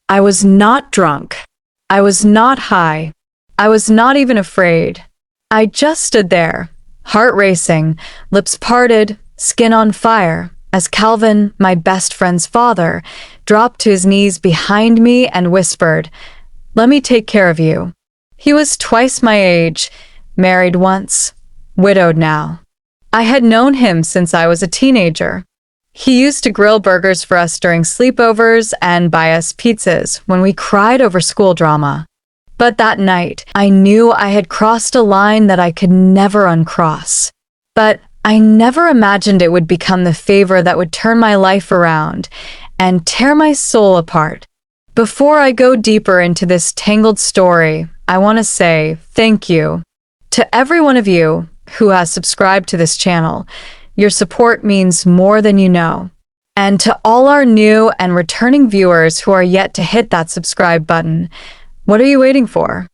I was not drunk. I was not high. I was not even afraid. I just stood there, heart racing, lips parted, skin on fire, as Calvin, my best friend's father, dropped to his knees behind me and whispered, "Let me take care of you." He was twice my age, married once, widowed now. I had known him since I was a teenager. He used to grill burgers for us during sleepovers and buy us pizzas when we cried over school drama. But that night, I knew I had crossed a line that I could never uncross. But I never imagined it would become the favor that would turn my life around and tear my soul apart. Before I go deeper into this tangled story, I want to say thank you to every one of you who has subscribed to this channel. Your support means more than you know. And to all our new and returning viewers who are yet to hit that subscribe button, what are you waiting for?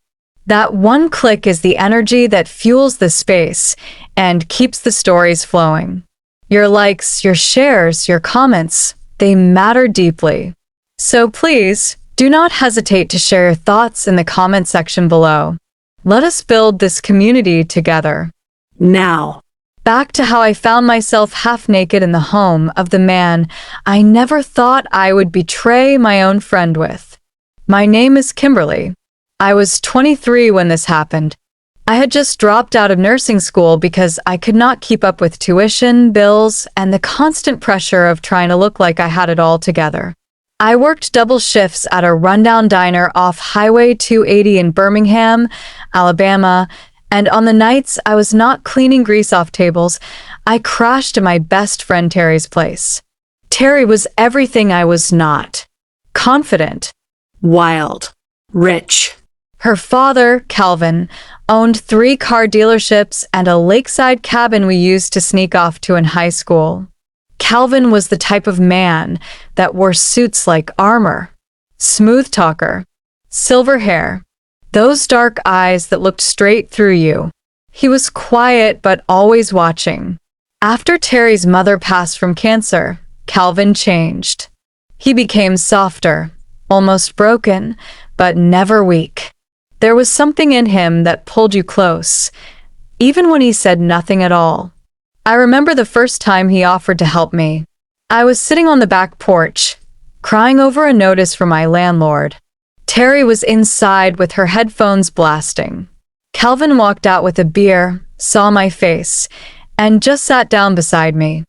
That one click is the energy that fuels the space and keeps the stories flowing. Your likes, your shares, your comments, they matter deeply. So please, do not hesitate to share your thoughts in the comment section below. Let us build this community together. Now, back to how I found myself half naked in the home of the man I never thought I would betray my own friend with. My name is Kimberly. I was 23 when this happened. I had just dropped out of nursing school because I could not keep up with tuition, bills, and the constant pressure of trying to look like I had it all together. I worked double shifts at a rundown diner off Highway 280 in Birmingham, Alabama, and on the nights I was not cleaning grease off tables, I crashed at my best friend Terry's place. Terry was everything I was not. Confident. Wild. Rich. Her father, Calvin, owned 3 car dealerships and a lakeside cabin we used to sneak off to in high school. Calvin was the type of man that wore suits like armor. Smooth talker. Silver hair. Those dark eyes that looked straight through you. He was quiet but always watching. After Terry's mother passed from cancer, Calvin changed. He became softer, almost broken, but never weak. There was something in him that pulled you close, even when he said nothing at all. I remember the first time he offered to help me. I was sitting on the back porch, crying over a notice from my landlord. Terry was inside with her headphones blasting. Calvin walked out with a beer, saw my face, and just sat down beside me.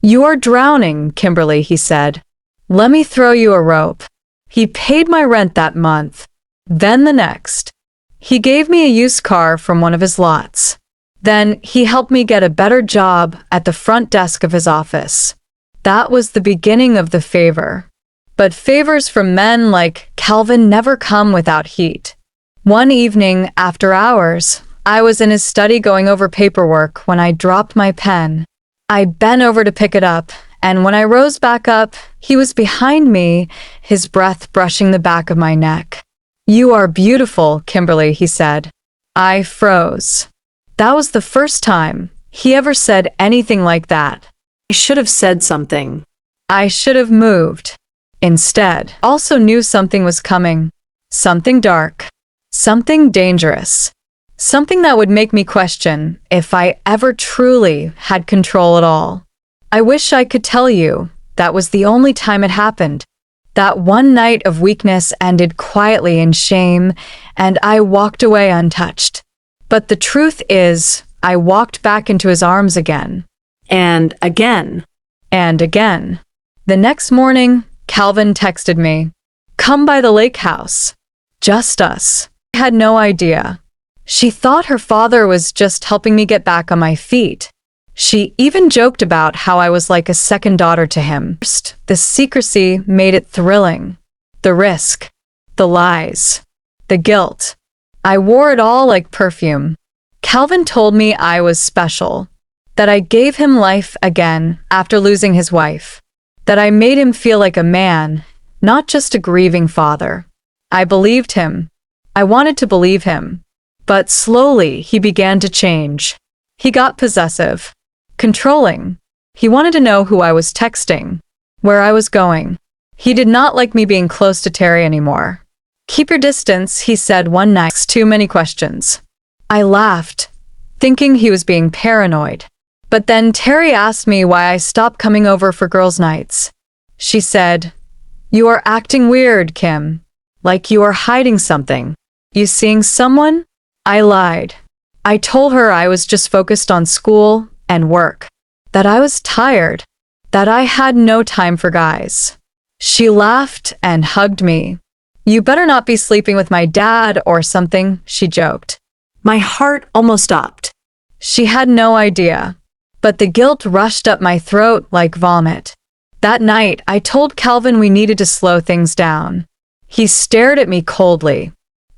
"You are drowning, Kimberly," he said. "Let me throw you a rope." He paid my rent that month, then the next. He gave me a used car from one of his lots. Then he helped me get a better job at the front desk of his office. That was the beginning of the favor. But favors from men like Calvin never come without heat. One evening, after hours, I was in his study going over paperwork when I dropped my pen. I bent over to pick it up, and when I rose back up, he was behind me, his breath brushing the back of my neck. "You are beautiful, Kimberly," he said. I froze. That was the first time he ever said anything like that. I should have said something. I should have moved. Instead, also knew something was coming. Something dark. Something dangerous. Something that would make me question if I ever truly had control at all. I wish I could tell you that was the only time it happened. That one night of weakness ended quietly in shame, and I walked away untouched. But the truth is, I walked back into his arms again. And again. And again. The next morning, Calvin texted me, "Come by the lake house. Just us." I had no idea. She thought her father was just helping me get back on my feet. She even joked about how I was like a second daughter to him. First, the secrecy made it thrilling. The risk. The lies. The guilt. I wore it all like perfume. Calvin told me I was special. That I gave him life again after losing his wife. That I made him feel like a man, not just a grieving father. I believed him. I wanted to believe him. But slowly, he began to change. He got possessive. Controlling. He wanted to know who I was texting, where I was going, He did not like me being close to Terry anymore. "Keep your distance," he said one night. Too many questions. I laughed, thinking he was being paranoid. But then Terry asked me why I stopped coming over for girls' nights. She said, "You are acting weird, Kim. Like you are hiding something. You seeing someone?" I lied. I told her I was just focused on school and work, that I was tired, that I had no time for guys. She laughed and hugged me. "You better not be sleeping with my dad or something," she joked. My heart almost stopped. She had no idea, but the guilt rushed up my throat like vomit. That night, I told Calvin we needed to slow things down. He stared at me coldly.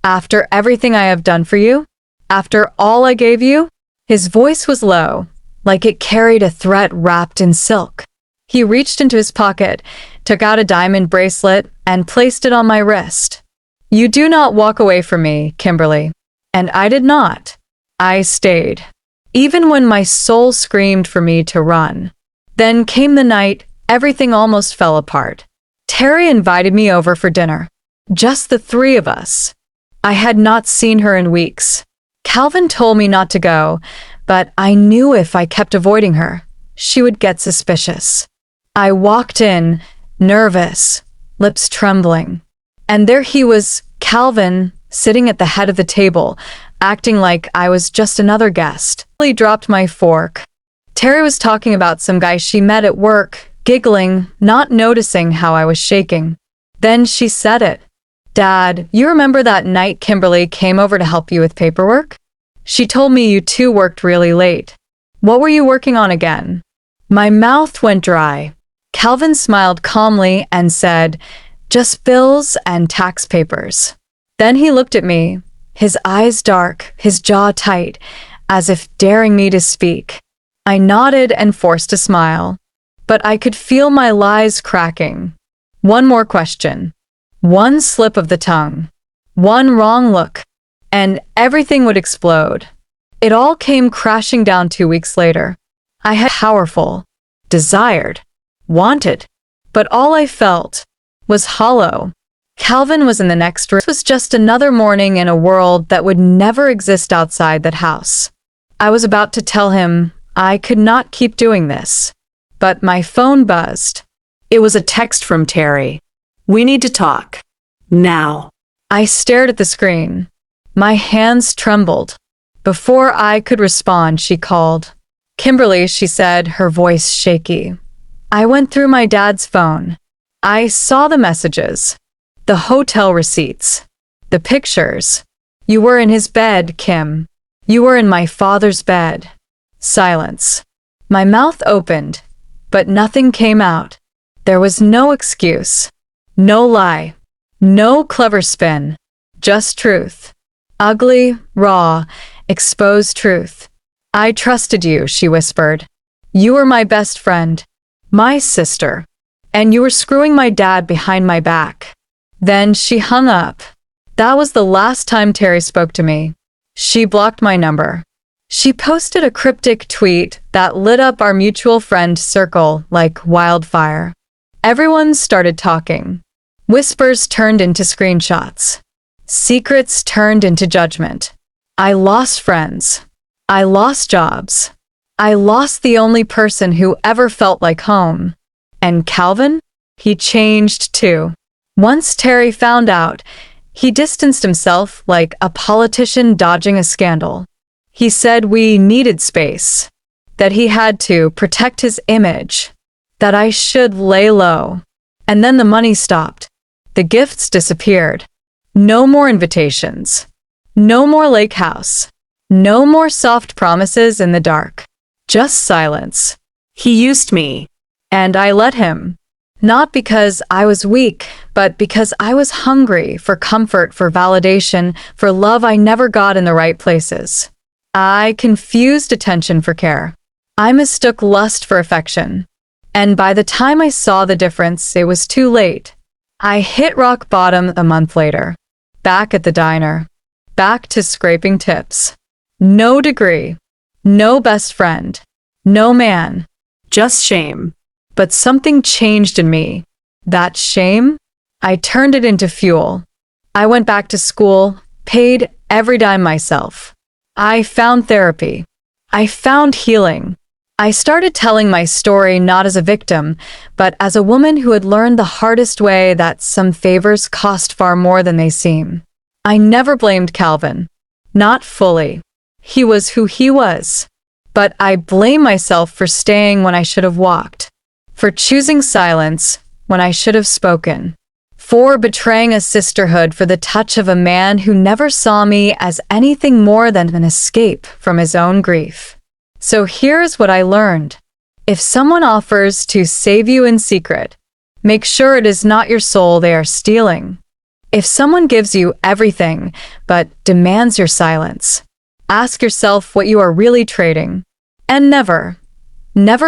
"After everything I have done for you? After all I gave you?" His voice was low, like it carried a threat wrapped in silk. He reached into his pocket, took out a diamond bracelet, and placed it on my wrist. "You do not walk away from me, Kimberly." And I did not. I stayed, even when my soul screamed for me to run. Then came the night everything almost fell apart. Terry invited me over for dinner. Just the three of us. I had not seen her in weeks. Calvin told me not to go, but I knew if I kept avoiding her, she would get suspicious. I walked in, nervous, lips trembling. And there he was, Calvin, sitting at the head of the table, acting like I was just another guest. I dropped my fork. Terry was talking about some guy she met at work, giggling, not noticing how I was shaking. Then she said it. "Dad, you remember that night Kimberly came over to help you with paperwork? She told me you two worked really late. What were you working on again?" My mouth went dry. Calvin smiled calmly and said, "Just bills and tax papers." Then he looked at me, his eyes dark, his jaw tight, as if daring me to speak. I nodded and forced a smile, but I could feel my lies cracking. One more question. One slip of the tongue. One wrong look, and everything would explode. It all came crashing down 2 weeks later. I had powerful, desired, wanted, but all I felt was hollow. Calvin was in the next room. This was just another morning in a world that would never exist outside that house. I was about to tell him I could not keep doing this, but my phone buzzed. It was a text from Terry. "We need to talk. Now." I stared at the screen. My hands trembled. Before I could respond, she called. "Kimberly," she said, her voice shaky. I went through my dad's phone. I saw the messages, the hotel receipts, the pictures. "You were in his bed, Kim. You were in my father's bed." Silence. My mouth opened, but nothing came out. There was no excuse, no lie, no clever spin, just truth. Ugly, raw, exposed truth. "I trusted you," she whispered. "You were my best friend, my sister, and you were screwing my dad behind my back." Then she hung up. That was the last time Terry spoke to me. She blocked my number. She posted a cryptic tweet that lit up our mutual friend circle like wildfire. Everyone started talking. Whispers turned into screenshots. Secrets turned into judgment. I lost friends. I lost jobs. I lost the only person who ever felt like home. And Calvin? He changed too. Once Terry found out, he distanced himself like a politician dodging a scandal. He said we needed space, that he had to protect his image, that I should lay low. And then the money stopped. The gifts disappeared. No more invitations. No more lake house. No more soft promises in the dark. Just silence. He used me, and I let him. Not because I was weak, but because I was hungry for comfort, for validation, for love I never got in the right places. I confused attention for care. I mistook lust for affection. And by the time I saw the difference, it was too late. I hit rock bottom a month later. Back at the diner. Back to scraping tips. No degree. No best friend. No man. Just shame. But something changed in me. That shame? I turned it into fuel. I went back to school, paid every dime myself. I found therapy. I found healing. I started telling my story not as a victim, but as a woman who had learned the hardest way that some favors cost far more than they seem. I never blamed Calvin. Not fully. He was who he was. But I blame myself for staying when I should have walked, for choosing silence when I should have spoken, for betraying a sisterhood for the touch of a man who never saw me as anything more than an escape from his own grief. So here's what I learned. If someone offers to save you in secret, make sure it is not your soul they are stealing. If someone gives you everything but demands your silence, ask yourself what you are really trading. And never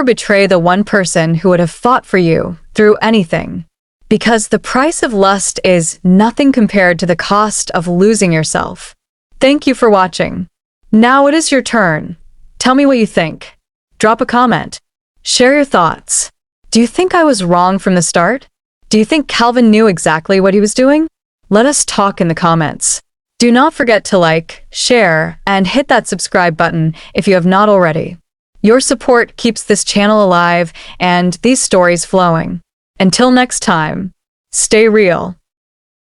betray the one person who would have fought for you through anything. Because the price of lust is nothing compared to the cost of losing yourself. Thank you for watching. Now it is your turn. Tell me what you think. Drop a comment. Share your thoughts. Do you think I was wrong from the start? Do you think Calvin knew exactly what he was doing? Let us talk in the comments. Do not forget to like, share, and hit that subscribe button if you have not already. Your support keeps this channel alive and these stories flowing. Until next time, stay real.